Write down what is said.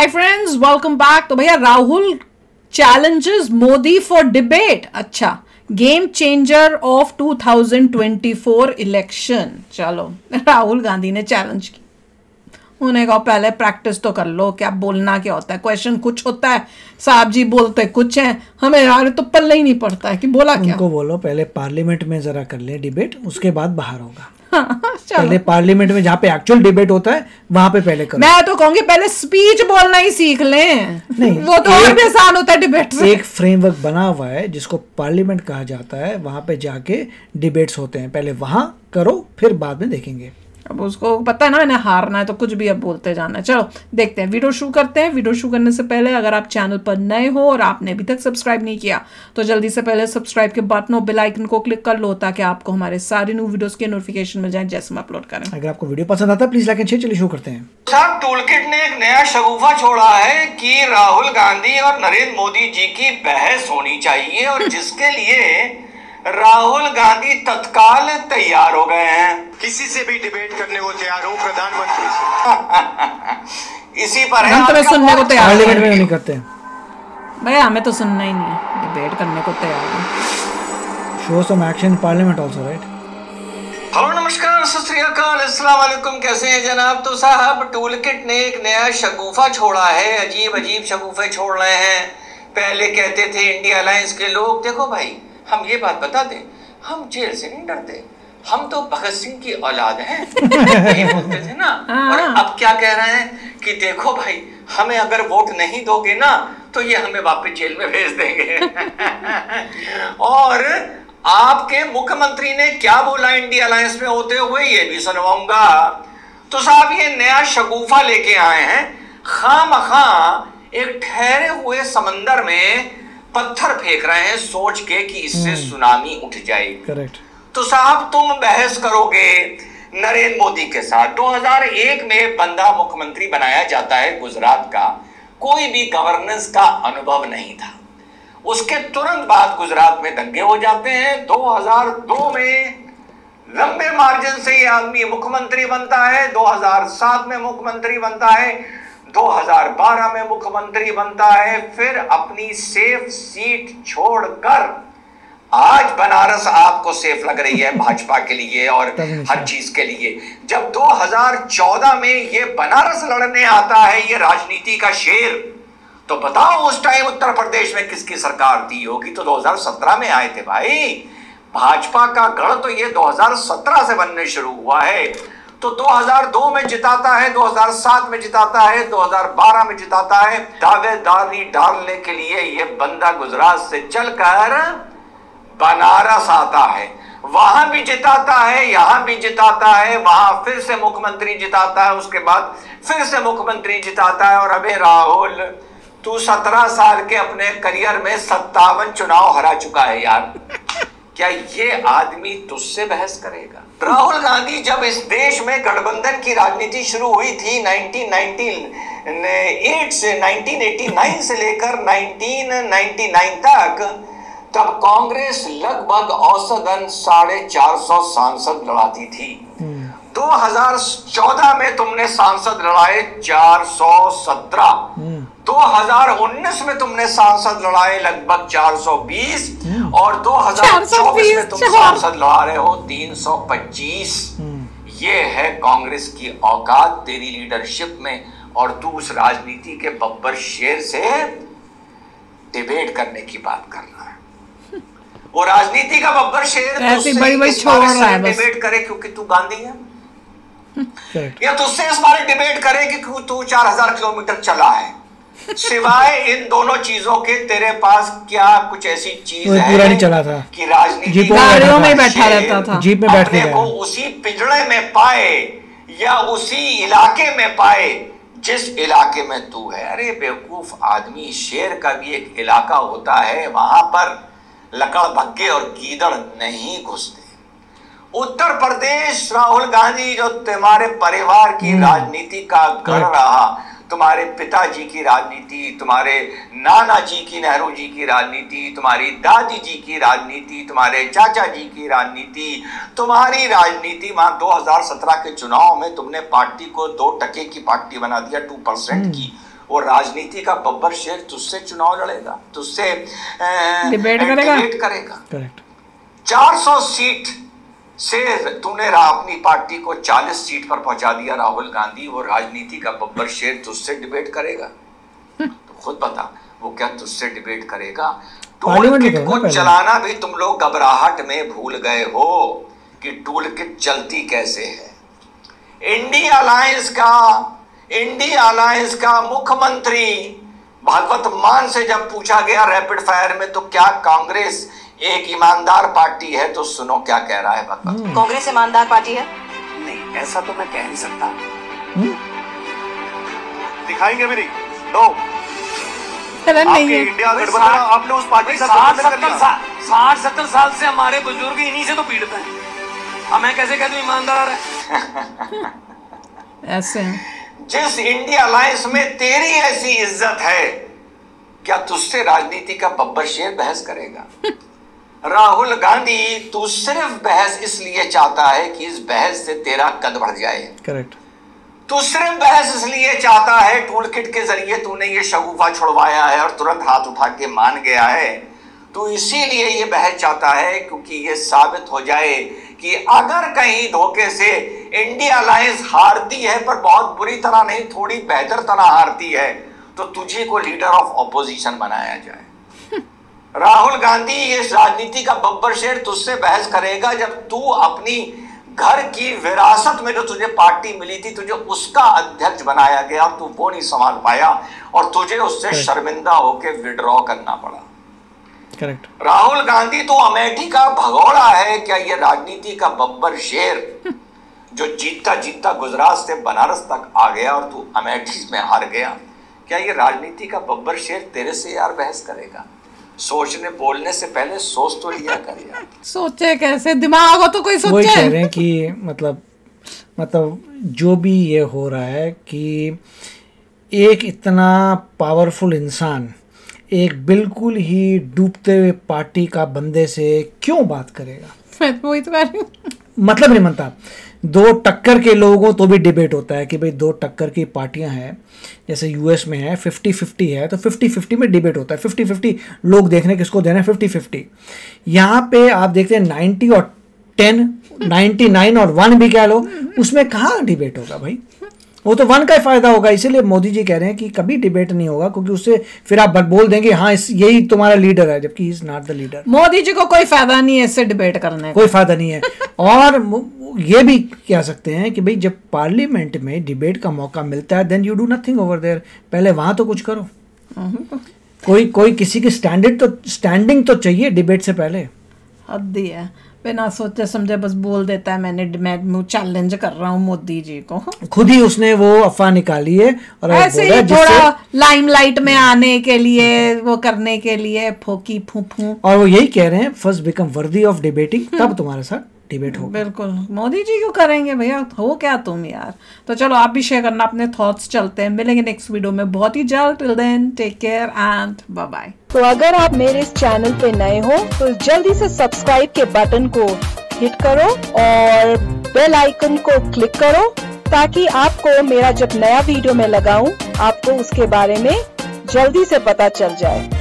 Hi friends, welcome back. तो भैया Rahul challenges Modi for debate. अच्छा, गेम चेंजर ऑफ 2024 इलेक्शन। चलो, राहुल गांधी ने चैलेंज की। उन्हें कहा पहले प्रैक्टिस तो कर लो, क्या बोलना क्या होता है, क्वेश्चन कुछ होता है, साहब जी बोलते कुछ है, हमें यार तो पल्ले ही नहीं पड़ता है कि बोला क्या। उनको बोलो पहले पार्लियामेंट में जरा कर ले डिबेट, उसके बाद बाहर होगा। हाँ, पहले पार्लियामेंट में जहाँ पे एक्चुअल डिबेट होता है वहां पे पहले करो। मैं तो कहूंगी पहले स्पीच बोलना ही सीख लें। नहीं, वो तो और भी आसान होता है डिबेट से। एक फ्रेमवर्क बना हुआ है जिसको पार्लियामेंट कहा जाता है, वहां पे जाके डिबेट्स होते हैं। पहले वहां करो, फिर बाद में देखेंगे। अब उसको पता है ना इन्हें हारना है, तो कुछ भी अब बोलते जाना है। चलो देखते हैं, वीडियो शुरू करते हैं। वीडियो शुरू करने से पहले अगर आप चैनल पर नए हो और आपने अभी तक सब्सक्राइब नहीं किया तो जल्दी से पहले सब्सक्राइब के बटन और बेल आइकन को क्लिक कर लो, ताकि आपको हमारे सारे न्यू वीडियोस के नोटिफिकेशन मिल जाए जैसे हम अपलोड करें। अगर आपको वीडियो पसंद आता है प्लीज लाइक एंड शेयर। चलिए शुरू करते हैं। साहब, टूलकिट ने एक नया शगुफा छोड़ा है कि राहुल गांधी और नरेंद्र मोदी जी की बहस होनी चाहिए, और जिसके लिए राहुल गांधी तत्काल तैयार हो गए हैं। किसी से भी डिबेट करने को तैयार हूं, प्रधानमंत्री से। इसी पर है हम तुम्हें सुनने को तैयार पार्लियामेंट में नहीं करते हैं भैया, हमें तो सुनना ही नहीं है, डिबेट करने को तैयार है। Show some action parliament also, right? Hello, नमस्कार, सत श्री अकाल, अस्सलाम वालेकुम। कैसे हैं जनाब? तो साहब, टूलकिट ने एक नया शगुफा छोड़ा है। अजीब अजीब शगुफे छोड़ रहे हैं। पहले कहते थे इंडिया अलायंस के लोग, देखो भाई, हम ये बात बता दें, हम जेल से नहीं डरते, हम तो भगत सिंह की औलाद हैं। यही बोलते थे ना। और अब क्या कह रहे हैं कि देखो भाई, हमें अगर वोट नहीं दोगे ना तो ये हमें वापस जेल में भेज देंगे। और आपके मुख्यमंत्री ने क्या बोला इंडिया अलायंस में होते हुए, ये भी सुनवाऊंगा। तो साहब, ये नया शगुफा लेके आए हैं। खामखा एक ठहरे हुए समंदर में पत्थर फेंक रहे हैं, सोच के कि इससे सुनामी उठ जाएगी। करेक्ट। तो साहब, तुम बहस करोगे नरेंद्र मोदी के साथ। 2001 में बंदा मुख्यमंत्री बनाया जाता है गुजरात का, कोई भी गवर्नेंस का अनुभव नहीं था। उसके तुरंत बाद गुजरात में दंगे हो जाते हैं। 2002 में लंबे मार्जिन से ये आदमी मुख्यमंत्री बनता है। 2007 में मुख्यमंत्री बनता है। 2012 में मुख्यमंत्री बनता है। फिर अपनी सेफ सीट छोड़कर आज बनारस आपको सेफ लग रही है भाजपा के लिए और हर चीज के लिए। जब 2014 में ये बनारस लड़ने आता है, ये राजनीति का शेर, तो बताओ उस टाइम उत्तर प्रदेश में किसकी सरकार थी होगी? तो 2017 में आए थे भाई। भाजपा का गढ़ तो ये 2017 से बनने शुरू हुआ है। तो 2002 में जिताता है, 2007 में जिताता है, 2012 में जिताता है। दावेदारी डालने के लिए ये बंदा गुजरात से चलकर बनारस आता है, वहां भी जिताता है, यहां भी जिताता है, वहां फिर से मुख्यमंत्री जिताता है, उसके बाद फिर से मुख्यमंत्री जिताता है। और अबे राहुल, तू 17 साल के अपने करियर में 57 चुनाव हरा चुका है यार। क्या ये आदमी तुझसे बहस करेगा? राहुल गांधी, जब इस देश में गठबंधन की राजनीति शुरू हुई थी 1998 से 1989 से लेकर 1999 तक, तब कांग्रेस लगभग औसतन 450 सांसद लड़ाती थी। 2014 में तुमने सांसद लड़ाए 417। 2019 में तुमने सांसद लड़ाए लगभग 420 और 2024 में तुम सांसद लड़ा रहे हो 325। ये है कांग्रेस की औकात तेरी लीडरशिप में, और तू उस राजनीति के बब्बर शेर से डिबेट करने की बात कर रहा है। वो राजनीति का बब्बर शेर ऐसी बड़ी छोड़ रहा है, डिबेट करे क्योंकि तू गांधी है, या तुझसे इस बारे डिबेट करे कि तू 4000 किलोमीटर चला है। सिवाय इन दोनों चीजों के तेरे पास क्या कुछ ऐसी चीज है? पूरा नहीं चला था कि राजनीति गाड़ियों में बैठा रहता था, जीप में बैठ के को उसी पिंजड़े में पाए या उसी इलाके में पाए जिस इलाके में तू है। अरे बेवकूफ आदमी, शेर का भी एक इलाका होता है, वहां पर लकड़बग्गे और गीदड़ नहीं घुसते। उत्तर प्रदेश, राहुल गांधी, जो तुम्हारे परिवार की राजनीति का गढ़ रहा, तुम्हारे पिताजी की राजनीति, तुम्हारे नाना जी की, नेहरू जी की राजनीति, तुम्हारी दादी जी की राजनीति, तुम्हारे चाचा जी की राजनीति, तुम्हारी राजनीति वहां 2017 के चुनाव में तुमने पार्टी को 2% की पार्टी बना दिया, 2% की। वो राजनीति का बब्बर शेर तुझसे चुनाव लड़ेगा, तुझसे डिबेट करेगा। करेक्ट। 400 सीट से तूने अपनी पार्टी को 40 सीट पर पहुंचा दिया राहुल गांधी, वो राजनीति का बब्बर शेर तुझसे डिबेट करेगा? तो खुद बता, वो क्या तुझसे डिबेट करेगा? टूल किट को चलाना भी तुम लोग घबराहट में भूल गए हो कि टूल किट चलती कैसे है। इंडिया अलायंस का मुख्यमंत्री भगवत मान से जब पूछा गया रैपिड फायर में, तो क्या कांग्रेस एक ईमानदार पार्टी है? तो सुनो क्या कह रहा है भगवत। कांग्रेस ईमानदार पार्टी है? नहीं, ऐसा तो मैं कह नहीं सकता। दिखाएंगे भी नहीं। नो, नहीं है। इंडिया गठबंधन आपने उस पार्टी से 60-70 साल से हमारे बुजुर्ग इन्हीं से तो पीड़ित हैं। अब मैं कैसे कह दूं ईमानदार है? ऐसे हैं। जिस इंडिया अलायंस में तेरी ऐसी इज्जत है, क्या तुझसे राजनीति का बब्बर शेर बहस करेगा? राहुल गांधी, तू सिर्फ बहस इसलिए चाहता है कि इस बहस से तेरा कद बढ़ जाए। करेक्ट। तू सिर्फ बहस इसलिए चाहता है, टूल किट के जरिए तूने ये शगुफा छुड़वाया है और तुरंत हाथ उठा के मान गया है। तू इसीलिए ये बहस चाहता है क्योंकि ये साबित हो जाए कि अगर कहीं धोखे से इंडिया अलायंस हारती है, पर बहुत बुरी तरह नहीं, थोड़ी बेहतर तरह हारती है, तो तुझे को लीडर ऑफ ऑपोजिशन बनाया जाए। राहुल गांधी, ये राजनीति का बब्बर शेर तुझसे बहस करेगा जब तू अपनी घर की विरासत में जो तुझे पार्टी मिली थी, तुझे उसका अध्यक्ष बनाया गया और तू वो नहीं संभाल पाया और तुझे उससे शर्मिंदा होकर विड्रॉ करना पड़ा। करेक्ट। राहुल गांधी, तू अमेठी का भगोड़ा है क्या? ये राजनीति का बब्बर शेर जो जीतता जीतता गुजरात से बनारस तक आ गया और तू अमेठी में हार गया, क्या ये राजनीति का बब्बर शेर तेरे से यार बहस करेगा? सोचने बोलने से पहले सोच तो लिया कर यार। सोचे कैसे? दिमाग हो तो कोई सोचे। वही कह रहे हैं कि मतलब जो भी ये हो रहा है कि एक इतना पावरफुल इंसान एक बिल्कुल ही डूबते हुए पार्टी का बंदे से क्यों बात करेगा? मैं तो वही तो कह रही हूँ। मतलब नहीं बनता। दो टक्कर के लोगों तो भी डिबेट होता है कि भाई दो टक्कर की पार्टियां हैं, जैसे यूएस में है 50-50 है, तो 50-50 में डिबेट होता है। 50-50 लोग देखने किसको देना है, 50-50। यहाँ पे आप देखते हैं 90 और 10, 99 और 1 भी कह लो, उसमें कहाँ डिबेट होगा भाई? वो तो 1 का ही फायदा होगा। इसीलिए मोदी जी कह रहे हैं कि कभी डिबेट नहीं होगा, क्योंकि उससे फिर आप बोल देंगे हाँ यही तुम्हारा लीडर है, जबकि is not the leader. Modi ji को कोई फायदा नहीं है इससे डिबेट करने का, कोई फायदा नहीं है। और ये भी कह सकते हैं कि भाई जब पार्लियामेंट में डिबेट का मौका मिलता है, then you do nothing over there. पहले वहां तो कुछ करो। कोई किसी की स्टैंडिंग तो चाहिए डिबेट से पहले। हद ही है, बिना सोचे समझे बस बोल देता है मैं चैलेंज कर रहा हूँ मोदी जी को। खुद ही उसने वो अफवाह निकाली है और ऐसे ही थोड़ा लाइमलाइट में आने के लिए, वो करने के लिए फोकी फूफू। और वो यही कह रहे हैं first become worthy of debating, तब तुम्हारे साथ डिबेट होगा। बिल्कुल, मोदी जी क्यों करेंगे भैया? हो क्या तुम यार। तो चलो आप भी शेयर करना अपने थॉट्स। चलते हैं, मिलेंगे नेक्स्ट वीडियो में बहुत ही जल्द। Till then take care and bye bye. तो अगर आप मेरे इस चैनल पे नए हो तो जल्दी से सब्सक्राइब के बटन को हिट करो और बेल आइकन को क्लिक करो, ताकि आपको मेरा जब नया वीडियो मैं लगाऊं आपको उसके बारे में जल्दी से पता चल जाए।